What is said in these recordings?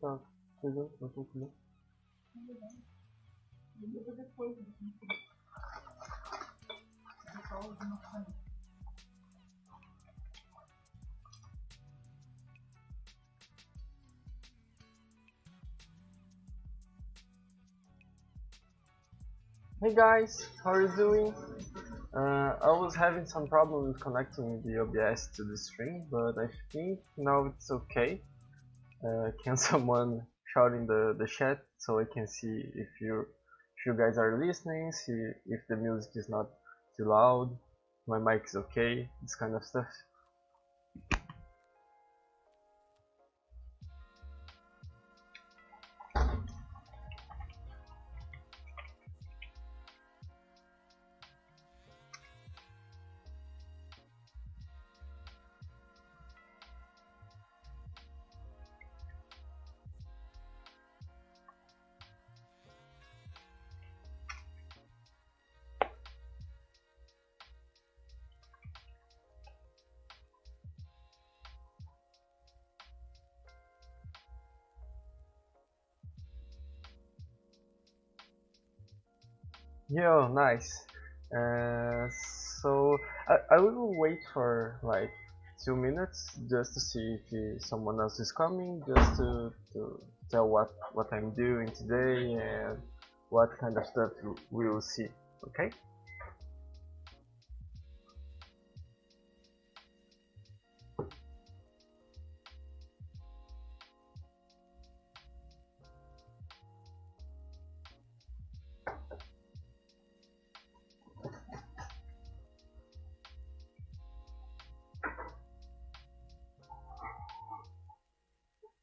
Tá, pegou, não tô com. Hey guys, how are you doing? I was having some problems connecting the OBS to the stream, but I think now it's okay. Can someone shout in the chat so I can see if you guys are listening, see if the music is not too loud, my mic is okay, this kind of stuff. Yo, nice. So I will wait for like 2 minutes just to see if someone else is coming, just to tell what I'm doing today and what kind of stuff we will see. Okay?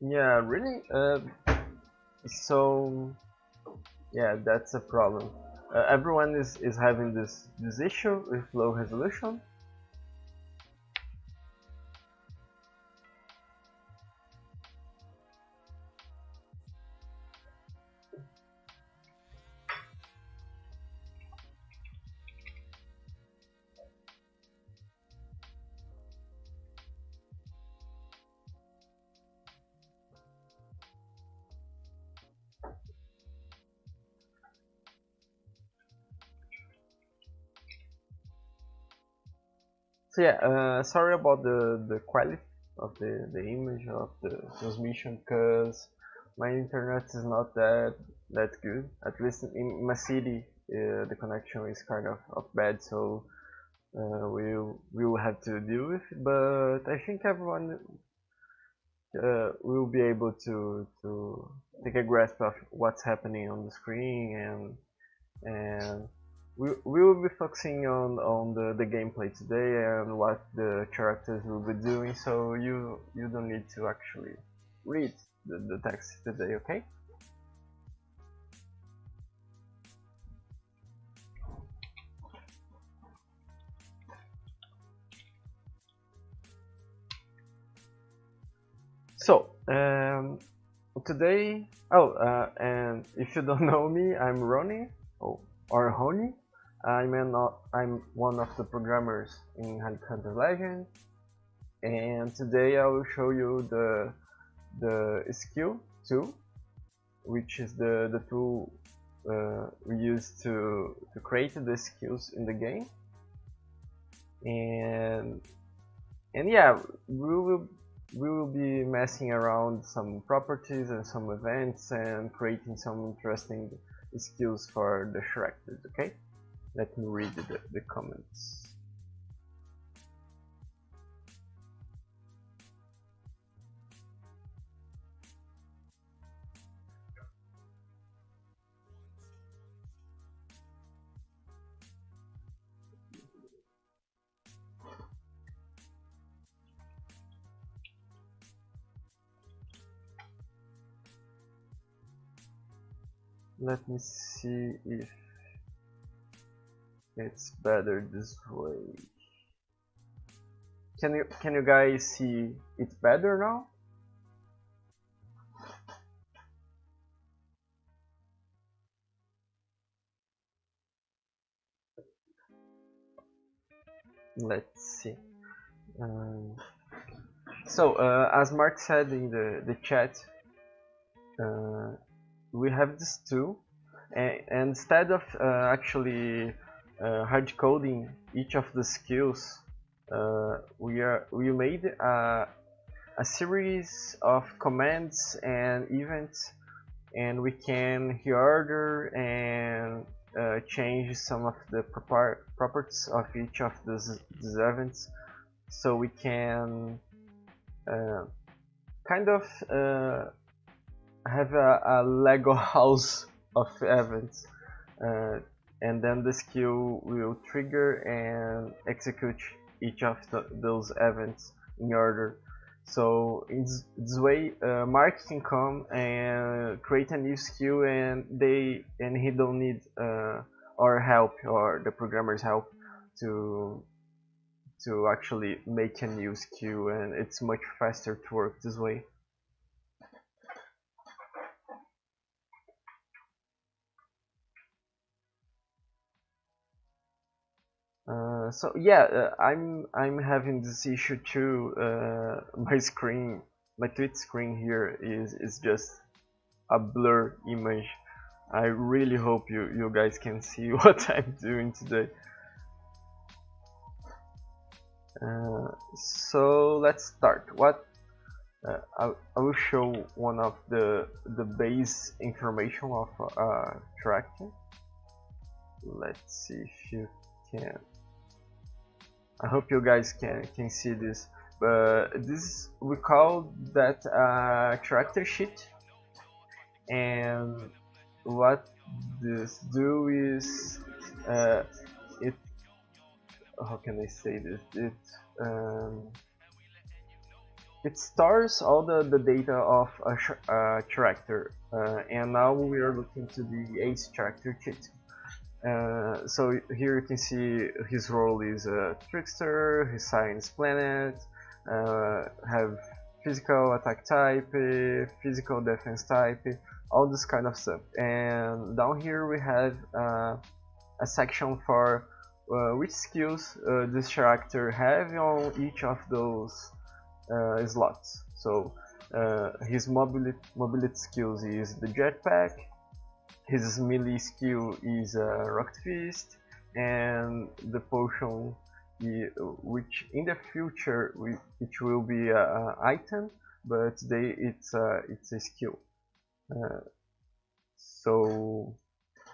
Yeah, really. So yeah, that's a problem. Everyone is having this issue with low resolution. So yeah, sorry about the quality of the image of the transmission because my internet is not that good. At least in my city, the connection is kind of bad, so we will have to deal with it. But I think everyone will be able to take a grasp of what's happening on the screen and we will be focusing on the gameplay today and what the characters will be doing, so you don't need to actually read the text today, okay? So today, and if you don't know me, I'm Roni, or Roni. I'm one of the programmers in Relic Hunters Legend, and today I will show you the skill tool, which is the tool we use to create the skills in the game, and yeah, we will be messing around some properties and some events and creating some interesting skills for the characters, okay? Let me read the comments. Let me see if it's better this way. Can you guys see it better now? Let's see. So as Mark said in the chat, we have this tool, and instead of actually hard coding each of the skills, we made a series of commands and events, and we can reorder and change some of the properties of each of these events, so we can kind of have a Lego house of events, and then the skill will trigger and execute each of those events in order. So in this way, Mark can come and create a new skill, and he don't need our help or the programmer's help to actually make a new skill, and it's much faster to work this way. So yeah, I'm having this issue too. My Twitch screen here is just a blur image. I really hope you guys can see what I'm doing today. So let's start. I will show one of the base information of tracking. Let's see if you can. I hope you guys can see this, but this we call that character sheet, and what this do is it, how can I say this, it stores all the data of a character, and now we are looking to the ace character sheet. So here you can see his role is a trickster, his science planet, have physical attack type, physical defense type, all this kind of stuff. And down here we have a section for which skills this character have on each of those slots. So his mobility skills is the jetpack. His melee skill is Rocket Fist, and the potion, which in the future it will be an item, but today it's a skill. So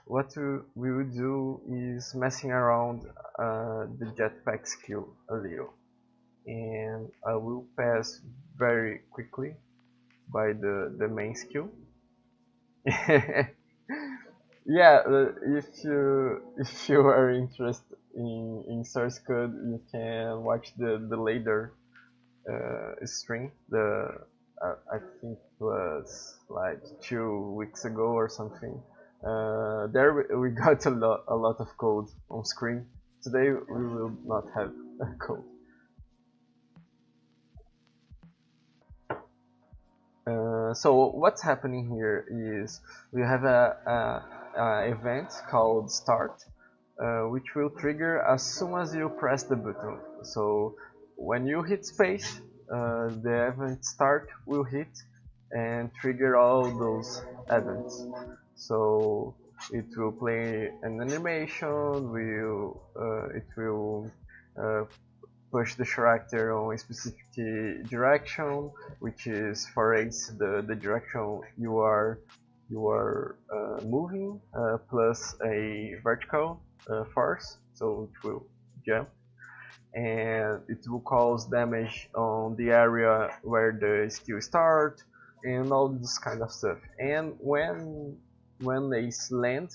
what we will do is messing around the jetpack skill a little, and I will pass very quickly by the main skill. Yeah, if you are interested in source code, you can watch the later stream. I think it was like 2 weeks ago or something. There we got a lot of code on screen. Today we will not have code. So what's happening here is we have a event called start, which will trigger as soon as you press the button. So when you hit space, the event start will hit and trigger all those events. So it will play an animation, it will push the character on a specific direction, which is for ace the direction you are moving, plus a vertical force, so it will jump, and it will cause damage on the area where the skill starts, and all this kind of stuff. And when ace land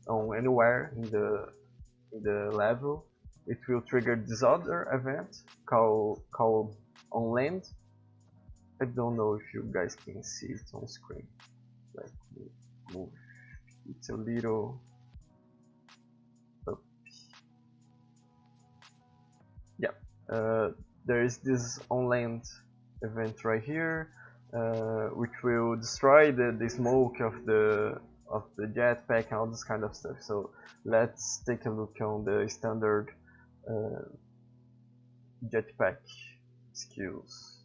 on anywhere in the level, it will trigger this other event called on land. I don't know if you guys can see it on screen. Let me move it a little up. Yeah, there is this on land event right here, which will destroy the smoke of the jetpack and all this kind of stuff. So let's take a look on the standard jetpack skills.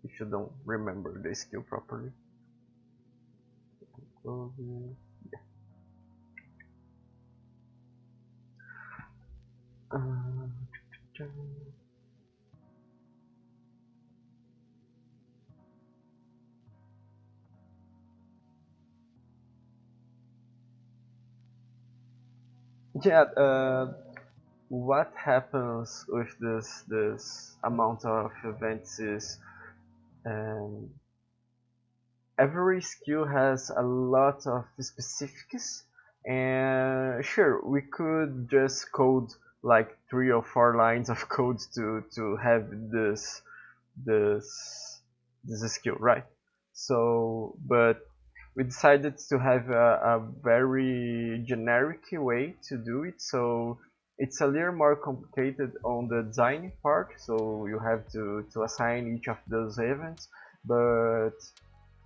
if you don't remember the skill properly. Uh, yeah, what happens with this amount of events is um, every skill has a lot of specifics, and sure, we could just code like 3 or 4 lines of code to have this this skill, right? So, but we decided to have a very generic way to do it. So it's a little more complicated on the design part. So you have to assign each of those events, but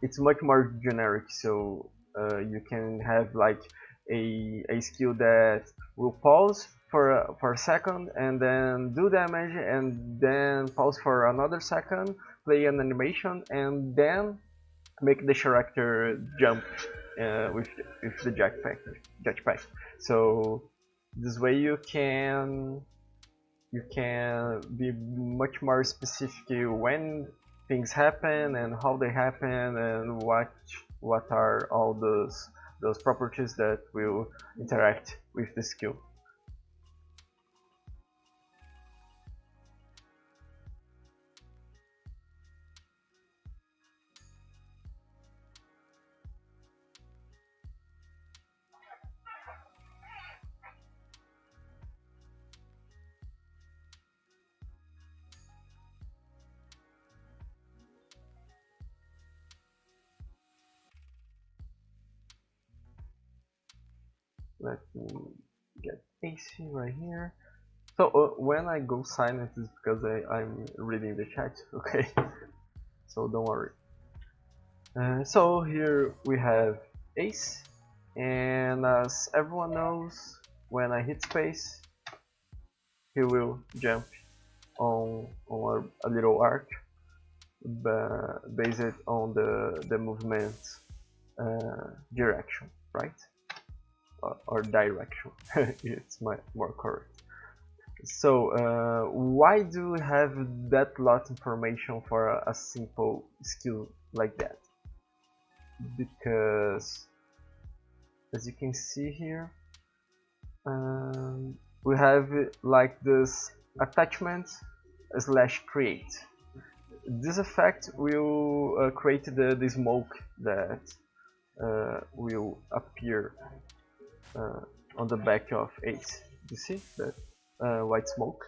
it's much more generic. So you can have like a skill that will pause for a second and then do damage and then pause for another second, play an animation, and then make the character jump with the jetpack. So this way you can be much more specific when things happen and how they happen and what are all those properties that will interact with the skill. Let me get AC right here. So when I go silent is because I'm reading the chat, okay? So don't worry. So here we have Ace, and as everyone knows, when I hit space, he will jump on a little arc based on the movement direction, right? Or direction, it's more correct. So why do we have that lot information for a simple skill like that? Because as you can see here, we have like this attachment slash create. This effect will create the smoke that will appear on the back of Ace. You see that white smoke?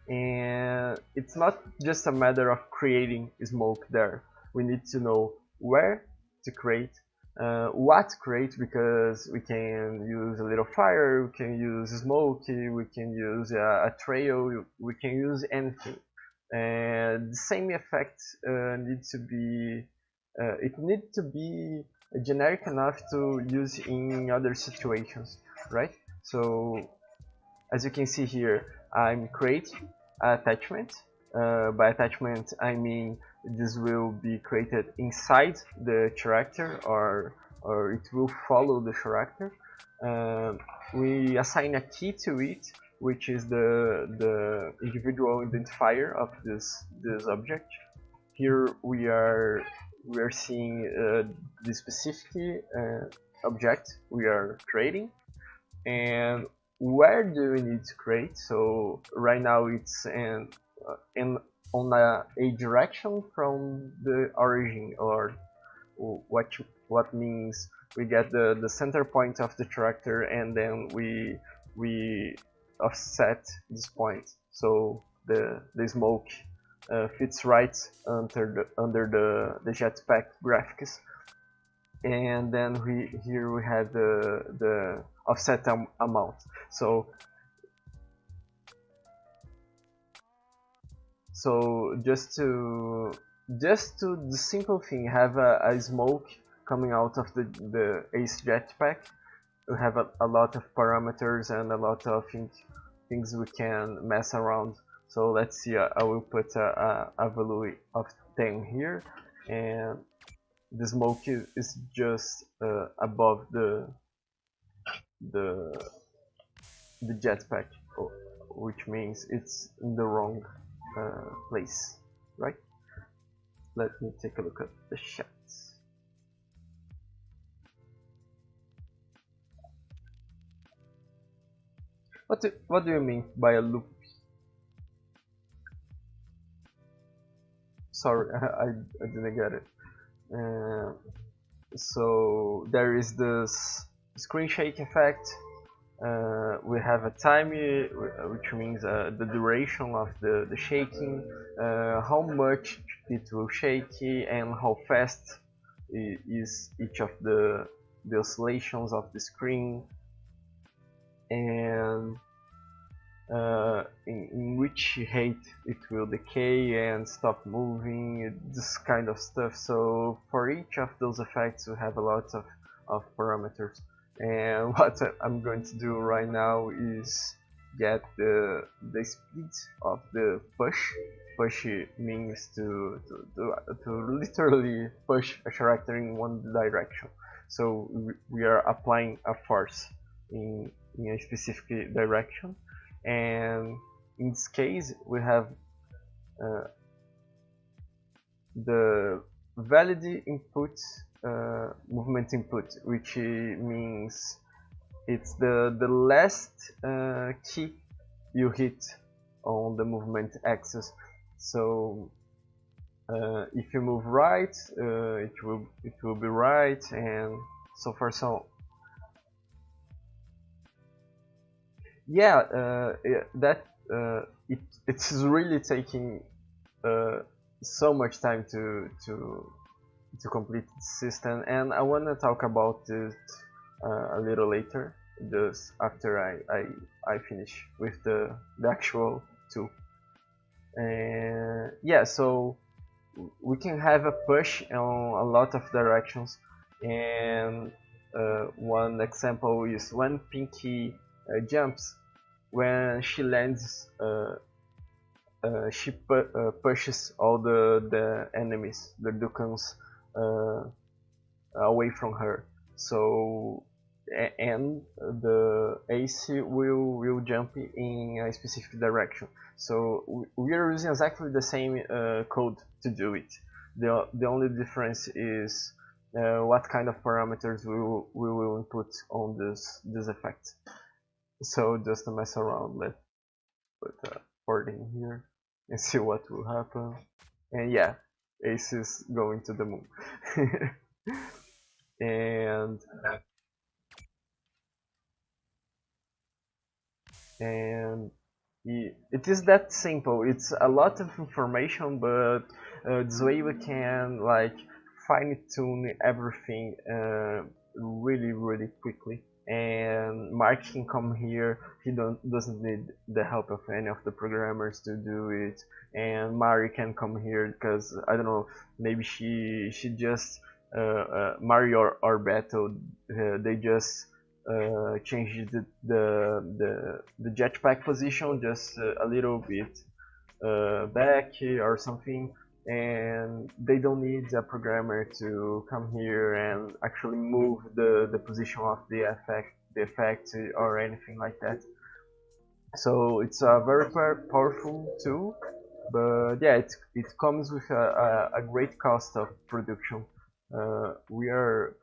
And it's not just a matter of creating smoke there. We need to know where to create, what to create, because we can use a little fire, we can use smoke, we can use a trail, we can use anything. And the same effect needs to be it needs to be generic enough to use in other situations, right? So as you can see here, I'm creating attachment. By attachment, I mean this will be created inside the character, or it will follow the character. We assign a key to it, which is the individual identifier of this object. Here we are seeing the specific object we are creating, and where do we need to create. So right now it's on a direction from the origin, or what means we get the center point of the character and then we offset this point, so the smoke fits right under the jetpack graphics. And then here we have the offset amount. So just to the simple thing, have a smoke coming out of the Ace jetpack, we have a lot of parameters and a lot of things we can mess around. So let's see, I will put a value of 10 here, and the smoke is just above the the jetpack, which means it's in the wrong place, right? Let me take a look at the shots. What do you mean by a loop? Sorry, I didn't get it. So there is this screen shake effect. We have a time, which means the duration of the shaking, how much it will shake, and how fast is each of the oscillations of the screen, and in which rate it will decay and stop moving, this kind of stuff. So for each of those effects we have a lot of parameters, and what I'm going to do right now is get the speed of the push. Push means to literally push a character in one direction. So we are applying a force in a specific direction, and in this case we have the valid input, movement input, which means it's the last key you hit on the movement axis. So if you move right, it will be right, and so far so. Yeah, it's really taking so much time to complete the system, and I want to talk about it a little later, just after I finish with the actual tool. And yeah, so we can have a push on a lot of directions, and one example is when Pinky jumps. When she lands, she pushes all the enemies, the Dukans, away from her. So and the AC will jump in a specific direction. So we are using exactly the same code to do it. The only difference is what kind of parameters we will input on this effect. So just to mess around, let's put 14 here and see what will happen. And yeah, Ace is going to the moon. and it is that simple. It's a lot of information, but this way we can like fine tune everything really quickly. And Mark can come here. He doesn't need the help of any of the programmers to do it. And Mari can come here because I don't know. Maybe she just Mari or Beto. They just changed the jetpack position just a little bit back or something, and they don't need a programmer to come here and actually move the position of the effect or anything like that. So it's a very powerful tool, but yeah, it comes with a great cost of production. We are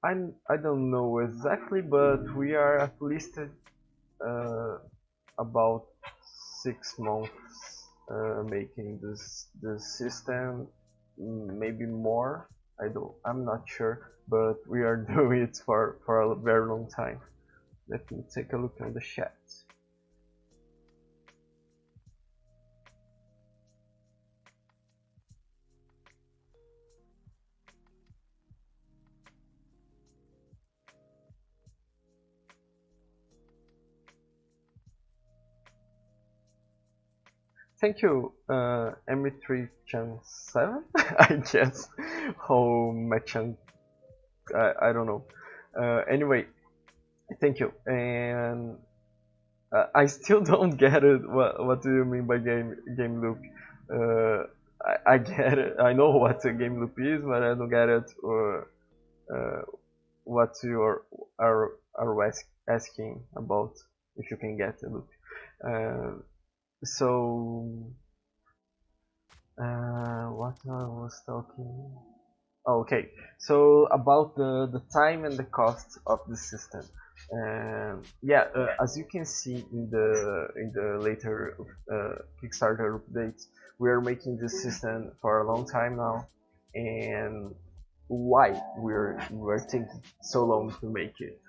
I don't know exactly, but we are at least about 6 months making this system, maybe more. I'm not sure, but we are doing it for a very long time. Let me take a look at the chat. Thank you, M3Chan7, I guess. How much I don't know. Anyway, thank you. And I still don't get it. What do you mean by game loop? I get it. I know what a game loop is, but I don't get it. Or uh, what you asking about, if you can get a loop. Uh, so what I was talking. Okay, so about the time and the cost of the system. Yeah, as you can see in the later Kickstarter updates, we are making this system for a long time now, and why we're taking so long to make it?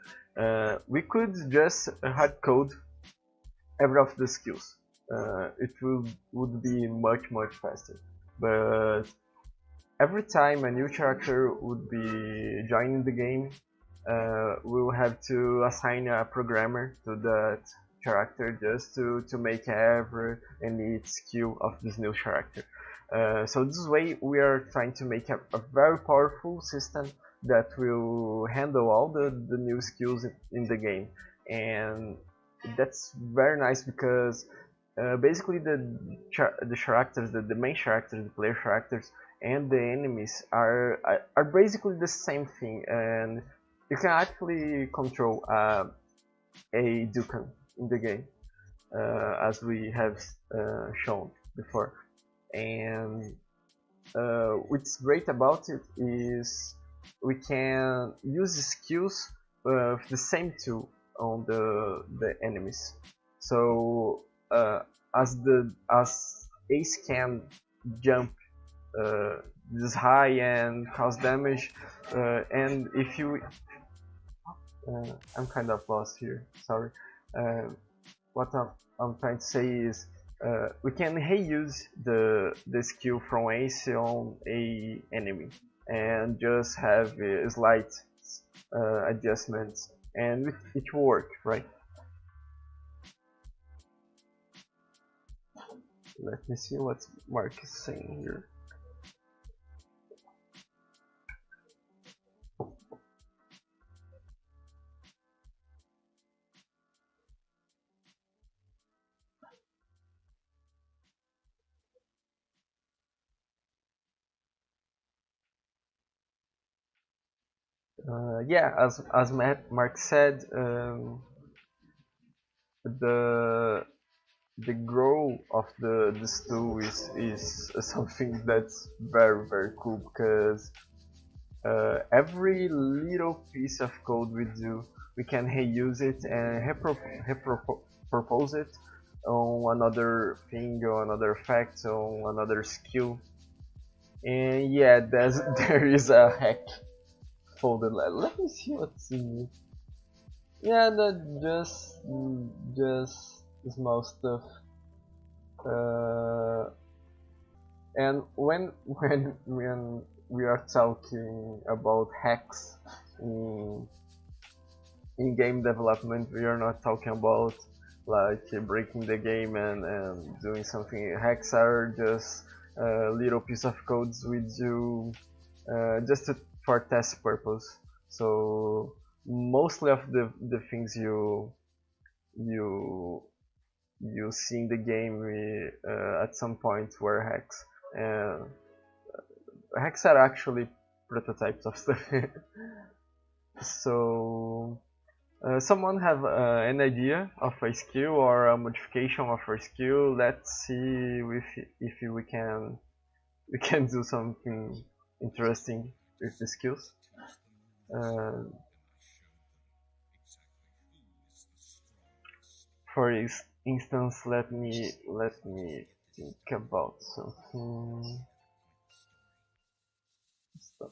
We could just hard code every of the skills. It would be much faster, but every time a new character would be joining the game, we will have to assign a programmer to that character just to make every and each skill of this new character. So this way we are trying to make a very powerful system that will handle all the new skills in the game, and that's very nice because basically the characters, the main characters, the player characters, and the enemies are basically the same thing, and you can actually control a Dukan in the game, as we have shown before. And what's great about it is we can use the skills with the same tool on the enemies. So as Ace can jump uh, this high and cause damage, and if you I'm kind of lost here, sorry. uh, what I'm trying to say is we can reuse the skill from Ace on a enemy and just have slight adjustments, and it will work, right? Let me see what Mark is saying here. Yeah, as Mark said, the the grow of the stool is something that's very cool because every little piece of code we do, we can reuse it and repropose it on another thing, or another effect, on another skill. And yeah, there is a hack folder. Let me see what's in it. Yeah, that just small stuff. Uh, and when we are talking about hacks in in game development, we are not talking about like breaking the game and doing something. Hacks are just little piece of codes we do just for test purpose. So mostly of the things you you see in the game at some point were hacks. Uh, Hacks are actually prototypes of stuff. So someone have an idea of a skill or a modification of a skill? Let's see if we can do something interesting with the skills. Uh, for instance, let me think about something. Stop.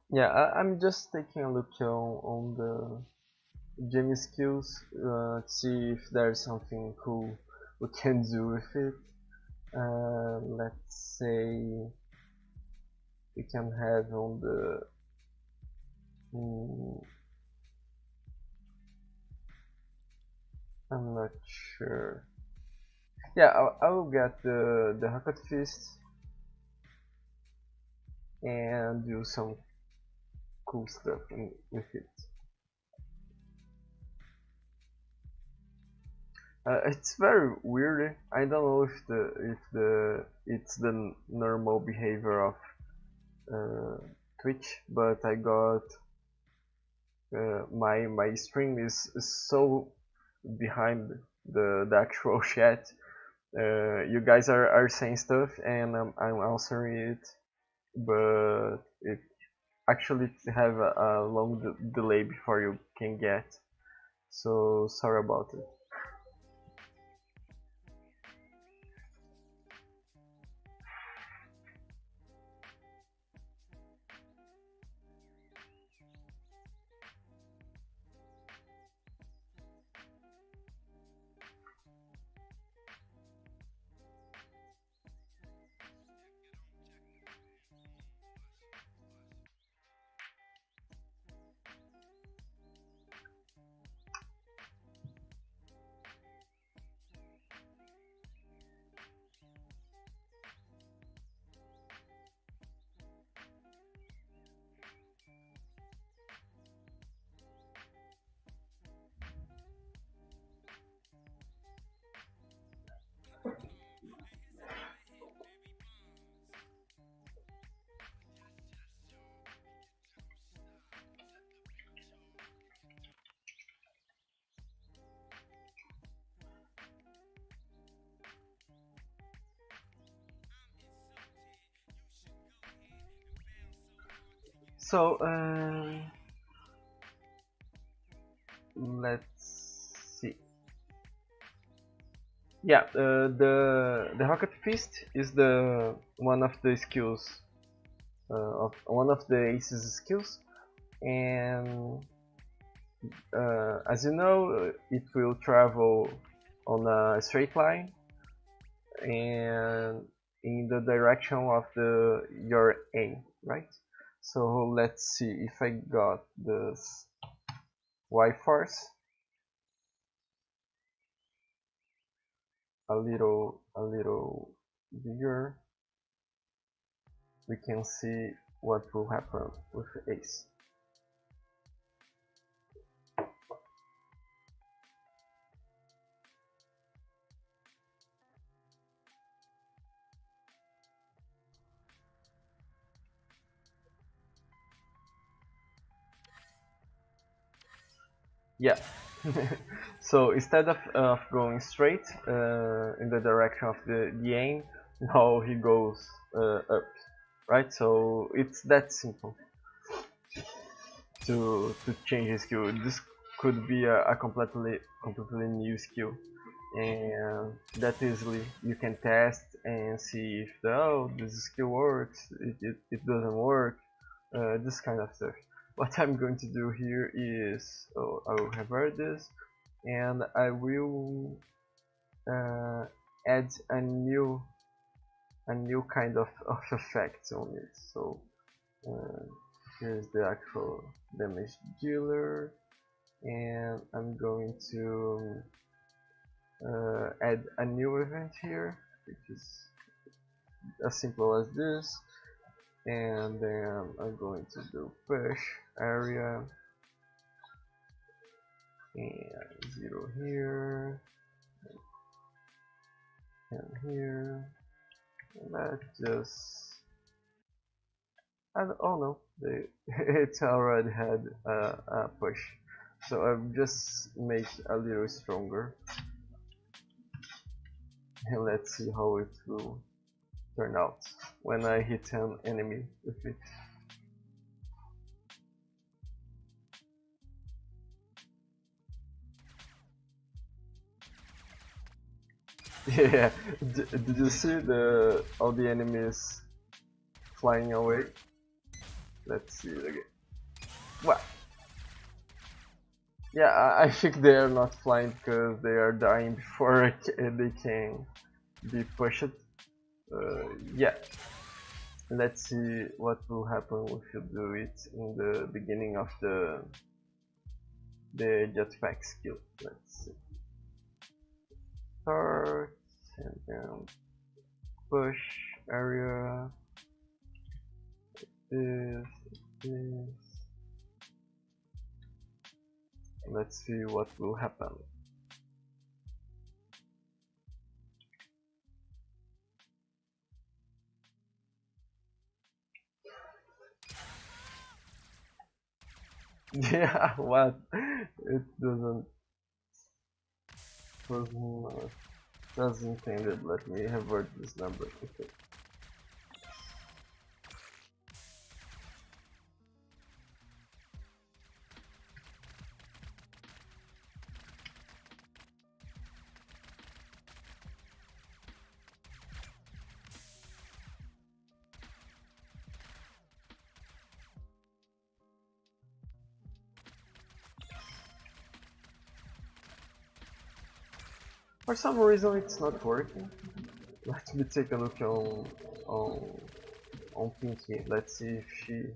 Yeah, I'm just taking a look on the game skills, see if there's something cool we can do with it. Let's say we can have on the mm, I'm not sure. Yeah, I will get the Rocket Fist and do some cool stuff with it. It's very weird. I don't know if the it's the normal behavior of Twitch, but I got my stream is so behind the actual chat. You guys are saying stuff and I'm answering it, but it actually have a long delay before you can get. So sorry about it. So let's see. Yeah, the Rocket Fist is the one of the skills of one of the Ace's skills, and as you know, it will travel on a straight line and in the direction of the your aim, right? So let's see if I got this Y force a little bigger, we can see what will happen with Ace. Yeah. So instead of going straight in the direction of the aim, now he goes up, right? So it's that simple to change his skill. This could be a completely new skill, and that easily you can test and see if this skill works, it doesn't work, this kind of stuff. What I'm going to do here is I will revert this and I will add a new kind of effect on it. So uh, here's the actual damage dealer, and I'm going to add a new event here, which is as simple as this, and then I'm going to do push area and 0 here and here. Let's just oh no, it's already had a push, so I've just make a little stronger, and let's see how it will turn out when I hit an enemy with it. Yeah, did you see all the enemies flying away? Let's see it again. What? Yeah, I think they are not flying because they are dying before they can be pushed. Yeah, let's see what will happen if you do it in the beginning of the jetpack skill. Let's see. Start and then push area. This. Let's see what will happen. Yeah, what? It doesn't intended. Let me avert this number. Okay. For some reason it's not working. Let me take a look on Pinky. Let's see if she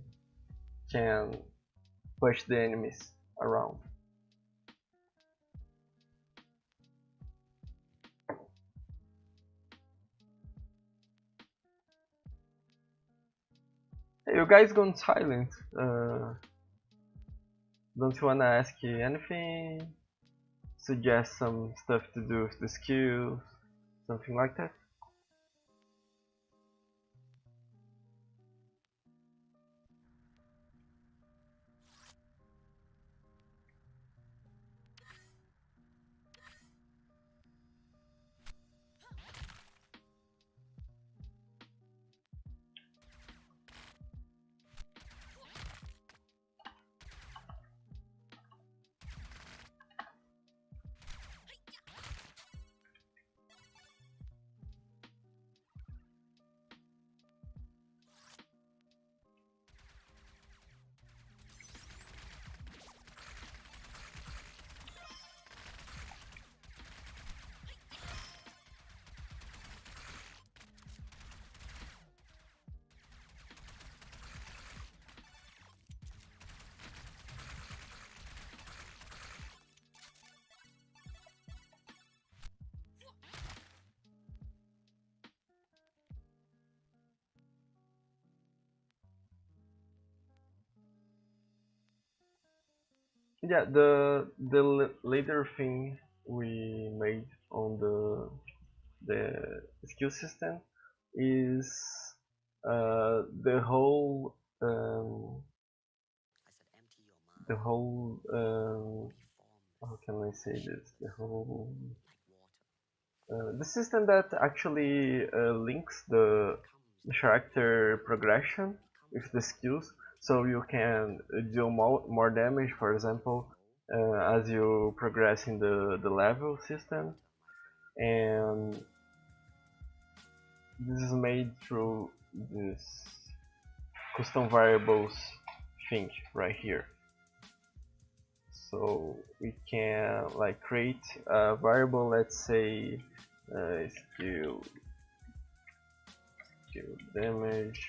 can push the enemies around. Hey, you guys gone silent. Don't you wanna ask anything? Suggest some stuff to do with the skills, something like that? Yeah, the later thing we made on the skill system is the whole how can I say this, the system that actually links the character progression with the skills, so you can do more damage, for example, as you progress in the level system. And this is made through this custom variables thing right here. So we can like create a variable, let's say skill damage,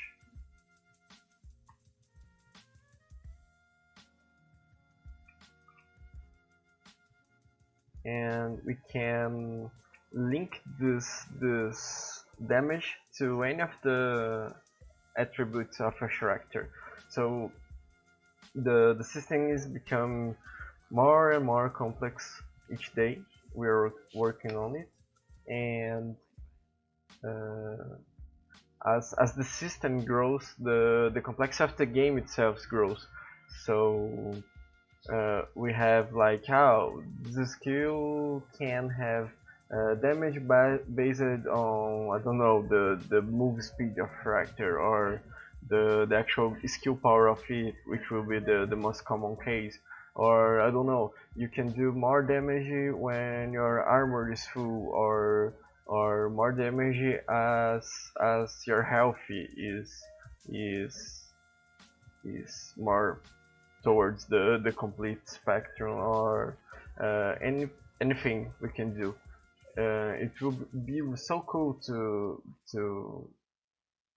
and we can link this damage to any of the attributes of a character. So the system is become more and more complex each day. We're working on it, and as the system grows, the complexity of the game itself grows. So we have like how the skill can have damage based on, I don't know, the move speed of character, or the actual skill power of it, which will be the most common case. Or I don't know, you can do more damage when your armor is full, or more damage as your health is is more towards the complete spectrum, or anything we can do. It will be so cool to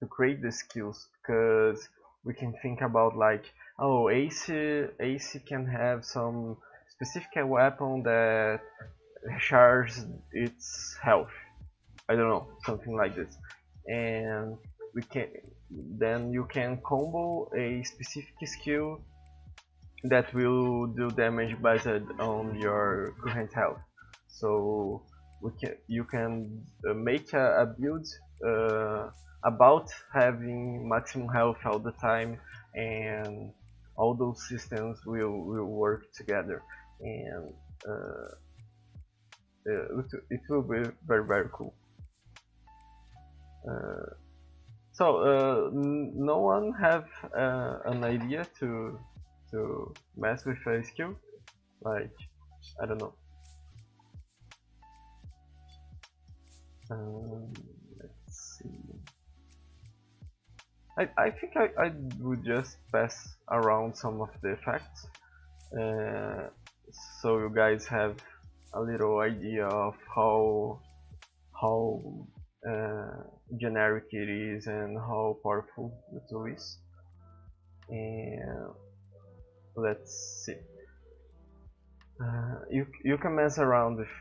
create the skills, because we can think about like, oh, AC can have some specific weapon that charges its health. I don't know, something like this, and we can then you can combo a specific skill that will do damage based on your current health. So you can make a build about having maximum health all the time, and all those systems will work together, and it will be very cool. No one have an idea to mess with a skill? Like, I don't know. Let's see. I think I would just pass around some of the effects, so you guys have a little idea of how generic it is and how powerful the tool is. And let's see. You can mess around with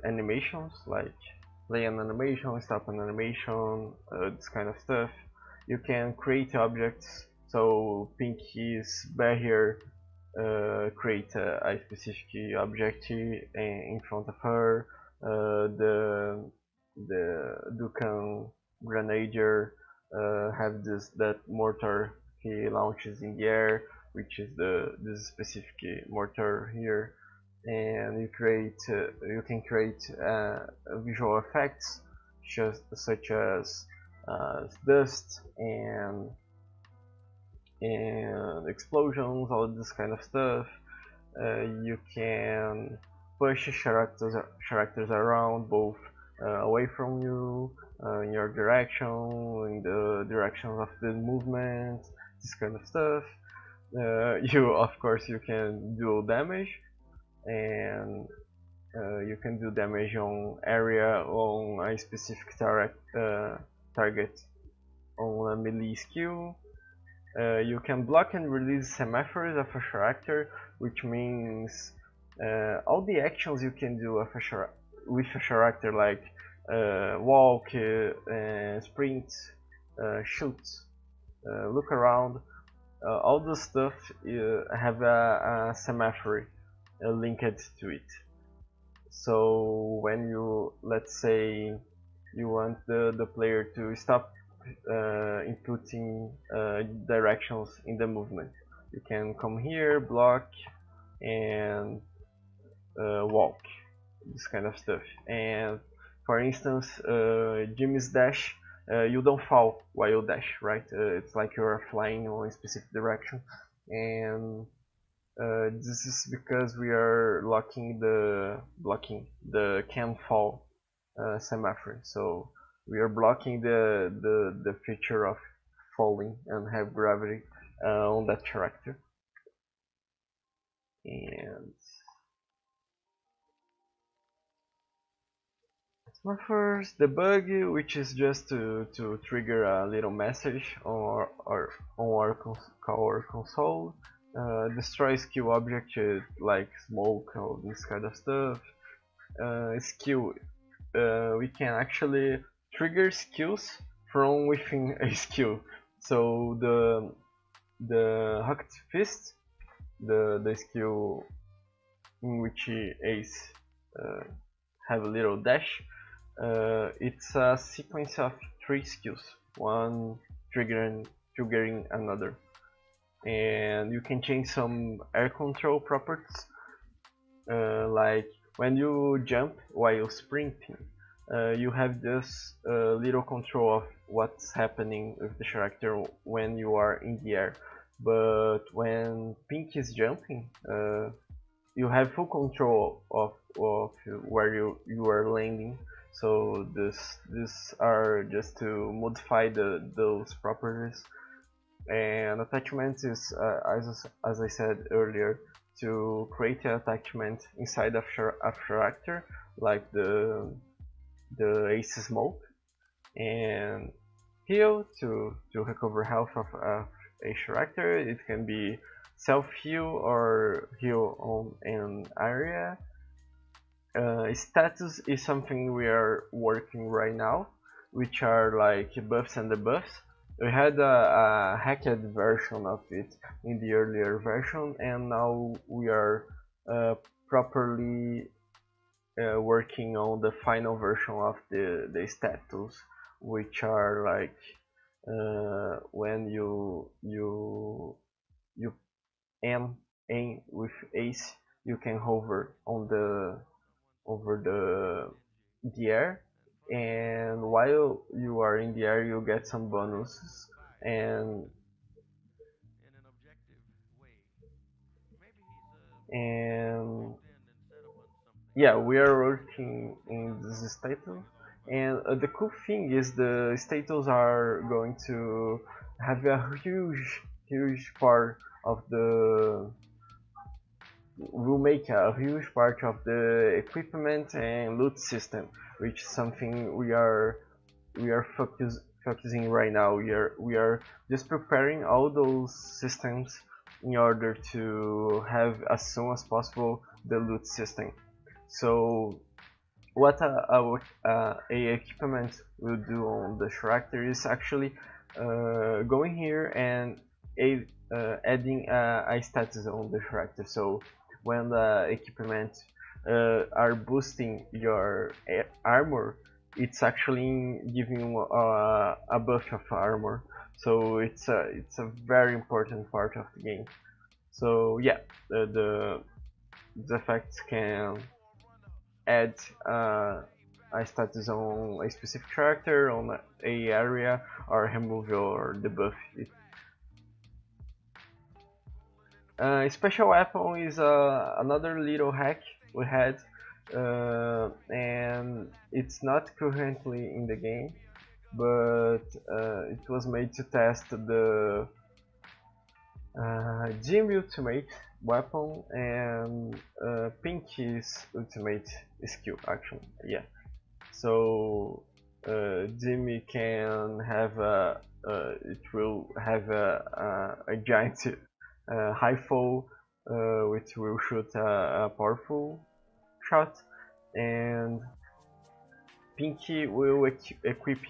animations, like play an animation, stop an animation, this kind of stuff. You can create objects, so Pink is barrier, create a specific object in front of her. The Dukan Grenadier have that mortar he launches in the air, which is this specific mortar here, and you can create visual effects such as dust and explosions, all this kind of stuff. You can push characters around, both away from you, in your direction, in the direction of the movement, this kind of stuff. Of course, you can do damage, and you can do damage on area on a specific target on a melee skill. You can block and release semaphores of a character, which means all the actions you can do with a character, like walk, sprint, shoot, look around, all the stuff have a semaphore linked to it. So when let's say you want the player to stop inputting directions in the movement, you can come here, block, and walk, this kind of stuff. And for instance, Jimmy's dash, you don't fall while you dash, right? It's like you're flying in a specific direction, and this is because we are blocking the can fall semaphore. So we are blocking the feature of falling and have gravity on that character. And semaphores debug, which is just to trigger a little message on our console. Destroy skill object like smoke or this kind of stuff. Skill, we can actually trigger skills from within a skill. So the Hooked Fist, the skill in which Ace have a little dash, it's a sequence of 3 skills, one triggering another. And you can change some air control properties, like when you jump while sprinting, you have this little control of what's happening with the character when you are in the air. But when Pink is jumping, you have full control of where you are landing. So these are just to modify those properties. And attachment is, as I said earlier, to create an attachment inside of a character, like the Ace Smoke, and heal to recover health of a character. It can be self heal or heal on an area. Status is something we are working right now, which are like buffs and debuffs. We had a hacked version of it in the earlier version, and now we are properly working on the final version of the status, which are like when you aim with ace, you can hover on the over the air, and while you are in the air you get some bonuses. And yeah, we are working in this status, and the cool thing is the status are going to have a huge part of the will make a huge part of the equipment and loot system, which is something we are focusing right now. We are just preparing all those systems in order to have as soon as possible the loot system. So what a equipment will do on the character is actually going here and adding a status on the character. So when the equipment are boosting your armor, it's actually giving you a buff of armor. So it's a very important part of the game. So yeah, the effects can add a status on a specific character, on a area, or remove or debuff it. Special weapon is another little hack we had, and it's not currently in the game, but it was made to test the Jim ultimate weapon and Pinky's ultimate skill actually. Yeah. So Jimmy can have it will have a giant high fall, which will shoot a powerful shot, and Pinky will equip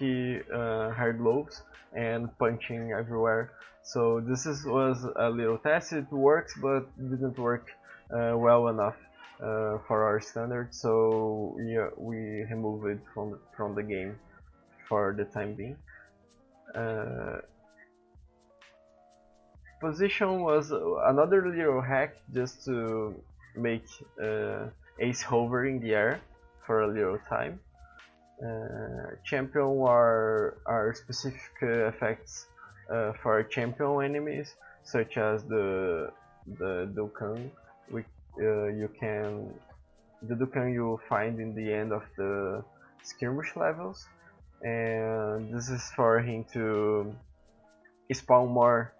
hard gloves and punching everywhere. So was a little test. It works, but didn't work well enough for our standards. So we remove it from the game for the time being. Position was another little hack just to make Ace hover in the air for a little time. Champion are specific effects for champion enemies, such as the Dukan. The Dukan you find in the end of the skirmish levels, and this is for him to spawn more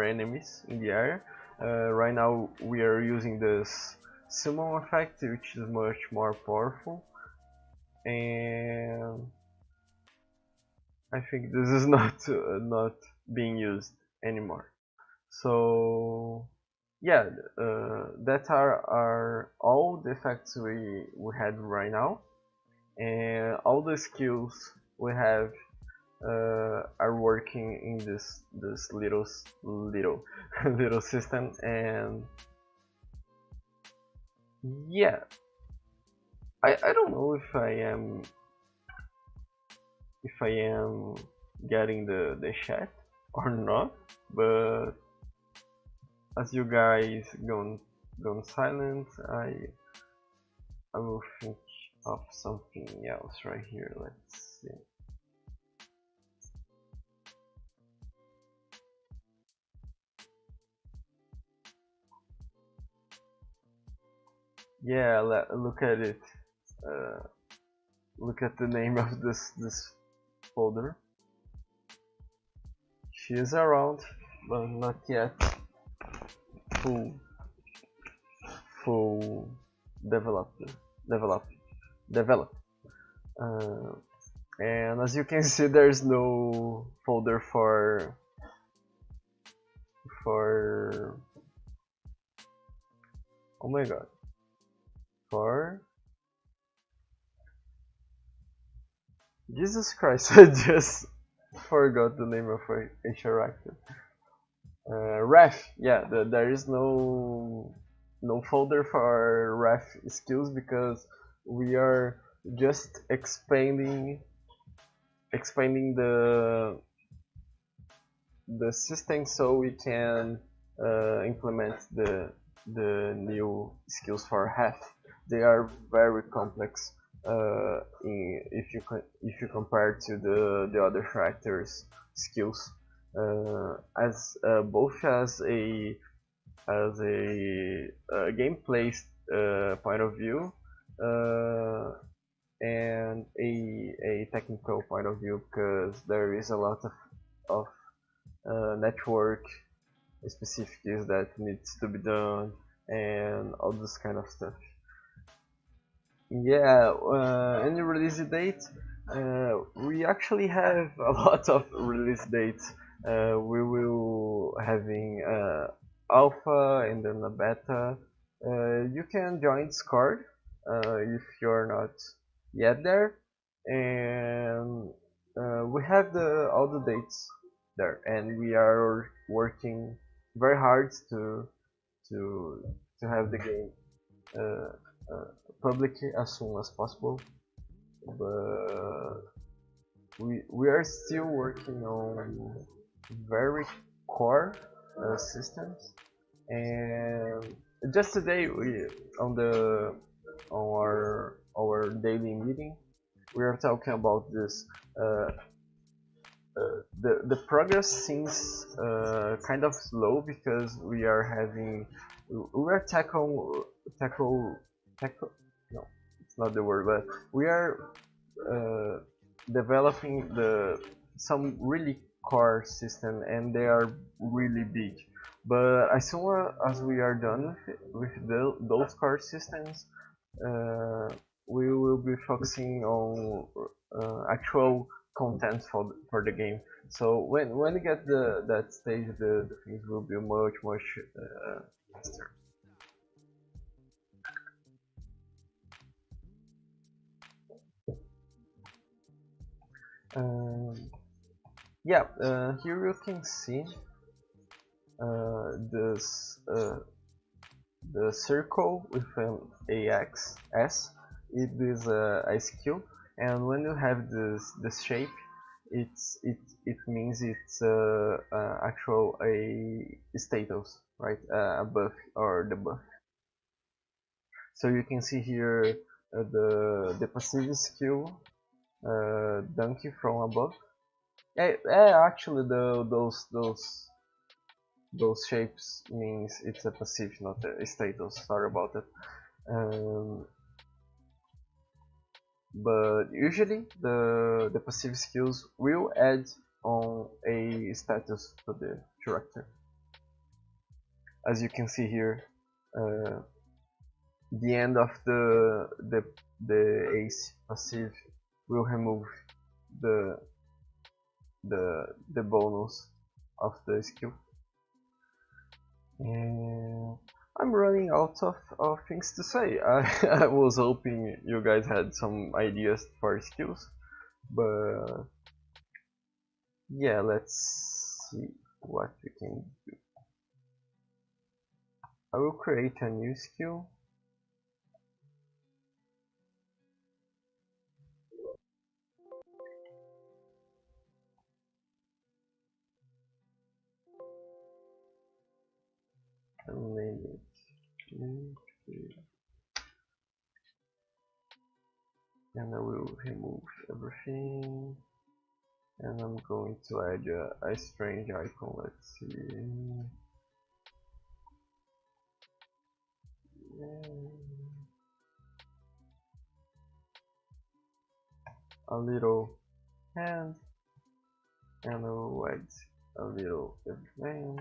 enemies in the area. Right now we are using this summon effect, which is much more powerful, and I think this is not being used anymore. So yeah, that are all the effects we had right now, and all the skills we have are working in this little little system. And yeah, I don't know if I am getting the chat or not, but as you guys gone silent, I will think of something else right here. Let's see. Yeah, look at it. Look at the name of this folder. She is around, but not yet full full developed developed developed. Uh, and as you can see, there's no folder for oh my god, for Jesus Christ, I just forgot the name of a character. Ref, yeah, there is no folder for ref skills because we are just expanding the system so we can implement the new skills for half. They are very complex if you compare to the other characters' skills, as both as a gameplay point of view and a technical point of view, because there is a lot of network specificities that needs to be done and all this kind of stuff. Yeah, any release date? We actually have a lot of release dates. We will having alpha and then a beta. You can join Discord if you're not yet there, and we have all the dates there, and we are working very hard to to have the game uh, uh, public as soon as possible. But we are still working on very core systems, and just today we on our daily meeting we are talking about this. The progress seems kind of slow because we are tackle no, it's not the word, but we are uh, developing some really core system, and they are really big. But as soon as we are done with those core systems, uh, we will be focusing on actual content for the game. So when we get that stage, the things will be much faster. Um, yeah, here you can see this the circle with an AX S. It is a skill, and when you have this shape, it means it's actual a status, right? A buff or the buff. So you can see here the passive skill, donkey from above. Actually, those shapes means it's a passive, not a status. Sorry about it. Um, but usually the passive skills will add on a status to the character. As you can see here, uh, the end of the ace passive will remove the the bonus of the skill. And I'm running out of things to say. I was hoping you guys had some ideas for skills, but yeah, let's see what we can do. I will create a new skill. And name it. And I will remove everything. And I'm going to add a strange icon. Let's see. A little hand, and I will add a little event.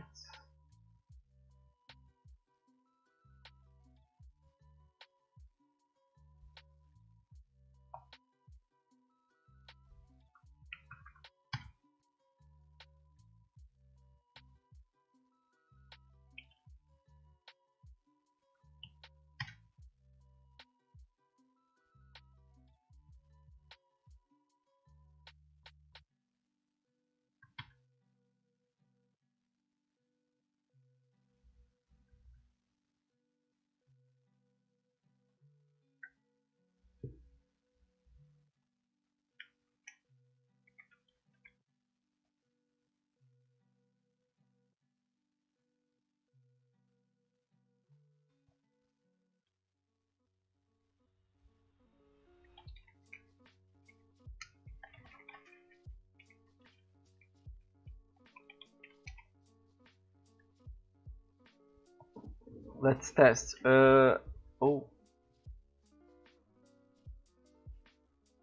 Let's test. Oh.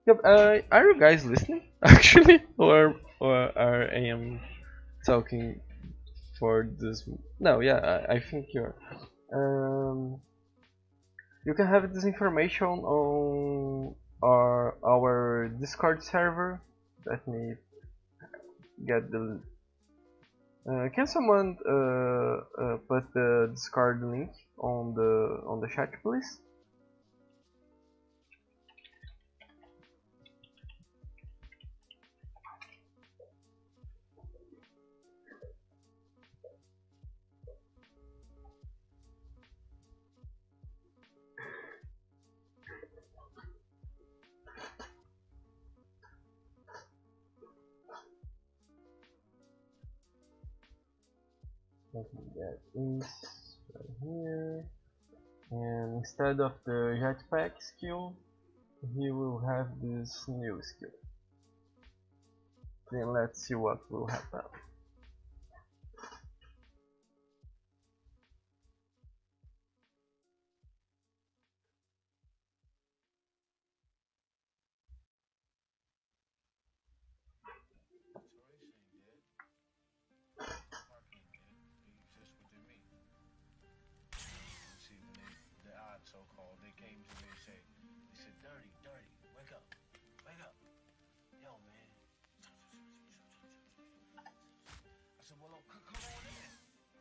Yep. Are you guys listening actually, or are I am talking for this? No. Yeah. I think you're. Um. You can have this information on our Discord server. Let me get the. Can someone put the Discord link on the chat, please? Let me get this right here. And instead of the jetpack skill, he will have this new skill. Then let's see what will happen.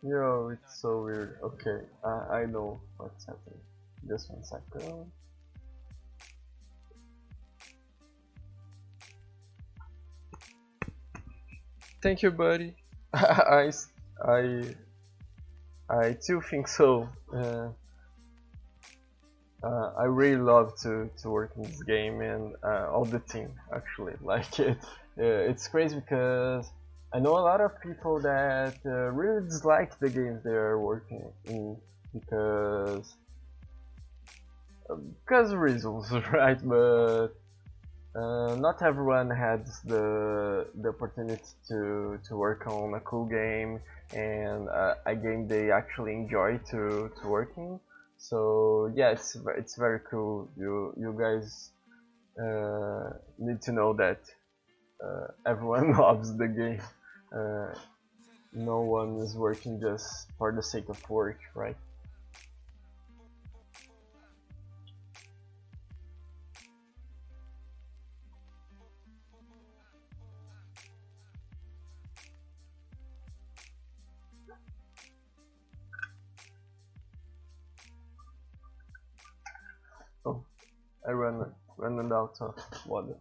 Yo, it's so weird. Okay, I know what's happening. Just 1 second. Thank you, buddy. I, I, I too think so. I really love to work in this game and all the team actually like it. It's crazy because I know a lot of people that really dislike the games they are working in because of reasons, right? But not everyone has the opportunity to work on a cool game and a game they actually enjoy to working. So yeah, it's very cool. You guys need to know that everyone loves the game. Uh, no one is working just for the sake of work, right? Oh, I ran out of water.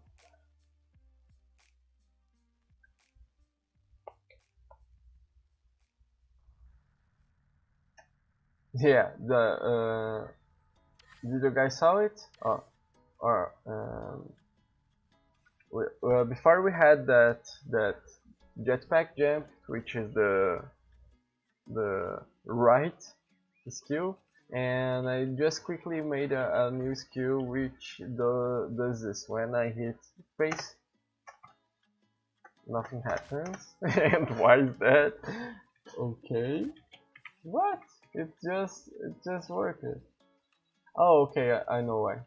Yeah, the did you guys saw it? Or before we had that jetpack jump, which is the right skill, and I just quickly made a new skill which does this. When I hit space, nothing happens. And why is that? Okay, what? It just worked. Oh, okay, I know why.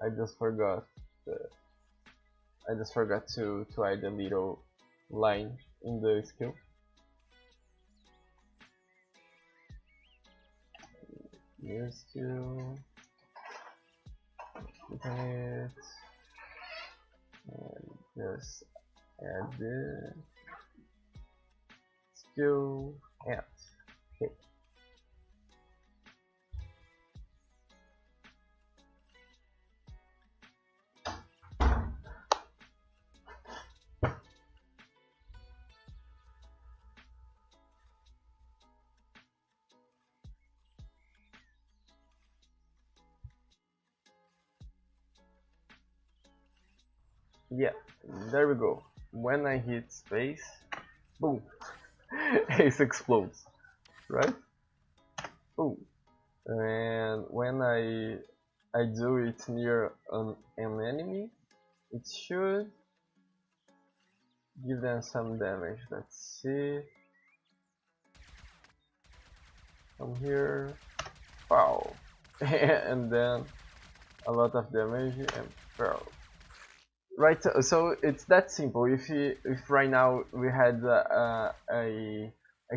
I just forgot. I just forgot to add a little line in the skill. new skill, click on it, and just add the skill and okay. Yeah, there we go. When I hit space, boom, Ace explodes, right? Boom. And when I do it near an enemy, it should give them some damage. Let's see. From here, pow, and then a lot of damage and pow. Right, so it's that simple. If right now we had a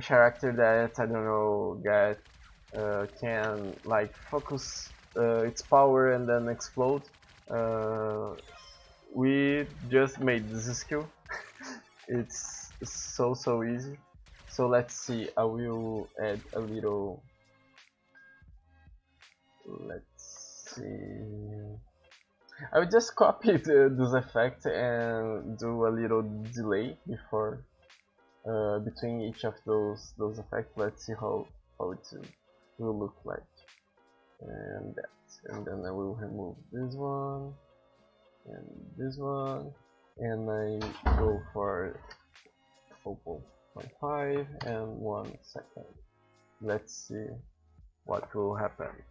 character that I don't know can like focus its power and then explode, we just made this skill. It's so easy. So let's see. I will add a little. Let's see. I will just copy this effect and do a little delay before between each of those effects. Let's see how it will look like, and then I will remove this one and this one, and I go for 0.5 and 1 second. Let's see what will happen.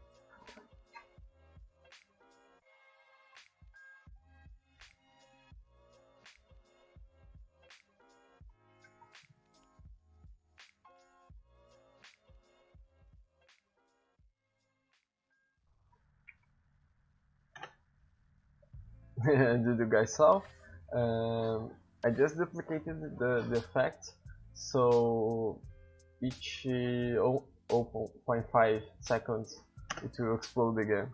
Did you guys saw? I just duplicated the effect, so each 0.5 seconds it will explode again.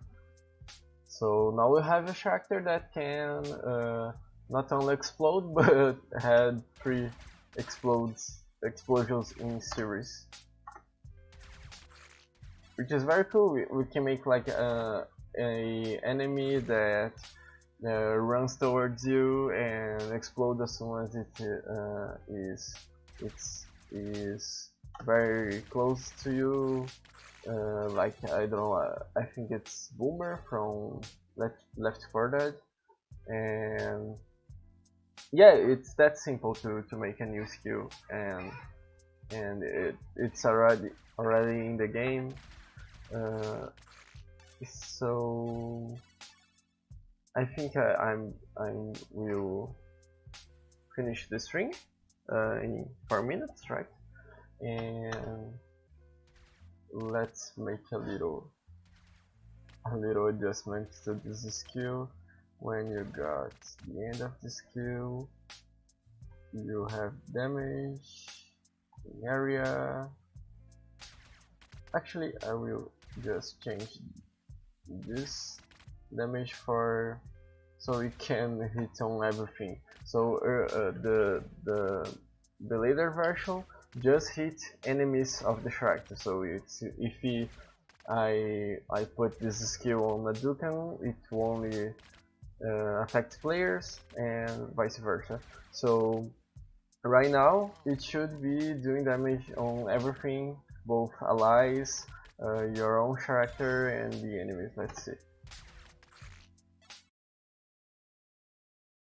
So now we have a character that can not only explode but had 3 explosions in series, which is very cool. We can make like a enemy that runs towards you and explodes as soon as it is very close to you. Like I don't know, I think it's Boomer from Left 4 Dead, and yeah, it's that simple to make a new skill, and it's already in the game. So I think I will finish the stream in 4 minutes, right? And let's make a little adjustment to this skill. When you got the end of the skill, you have damage in area. Actually, I will just change this damage so it can hit on everything. So the later version just hit enemies of the character. So it's if I put this skill on a Dukan, it will only affect players and vice versa. So right now it should be doing damage on everything, both allies, your own character and the enemies. Let's see.